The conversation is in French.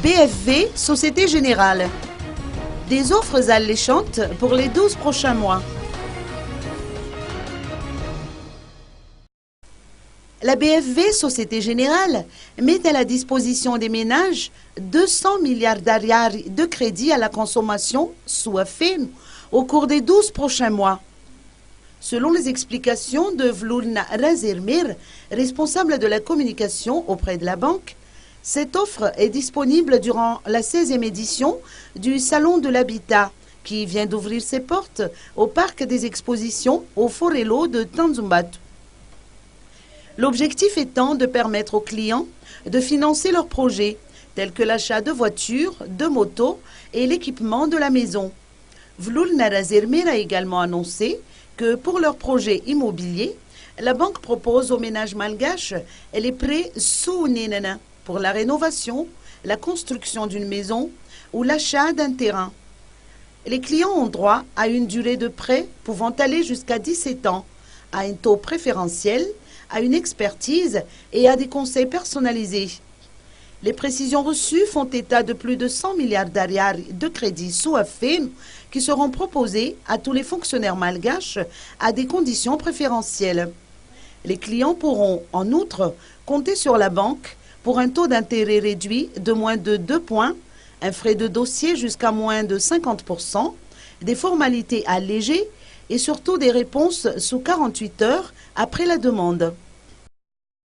BFV Société Générale. Des offres alléchantes pour les 12 prochains mois. La BFV Société Générale met à la disposition des ménages 200 milliards d'ariari de crédit à la consommation sous AFEM au cours des 12 prochains mois. Selon les explications de Vloulna Razirmir, responsable de la communication auprès de la banque, cette offre est disponible durant la 16e édition du Salon de l'Habitat, qui vient d'ouvrir ses portes au Parc des Expositions au Forello de Tanzumbato. L'objectif étant de permettre aux clients de financer leurs projets, tels que l'achat de voitures, de motos et l'équipement de la maison. Vloulna Razirmir a également annoncé que pour leurs projets immobiliers, la banque propose aux ménages malgaches les prêts Souninana pour la rénovation, la construction d'une maison ou l'achat d'un terrain. Les clients ont droit à une durée de prêt pouvant aller jusqu'à 17 ans, à un taux préférentiel, à une expertise et à des conseils personnalisés. Les précisions reçues font état de plus de 100 milliards d'ariari de crédits sous AFEM qui seront proposés à tous les fonctionnaires malgaches à des conditions préférentielles. Les clients pourront, en outre, compter sur la banque pour un taux d'intérêt réduit de moins de 2 points, un frais de dossier jusqu'à moins de 50%, des formalités allégées et surtout des réponses sous 48 heures après la demande.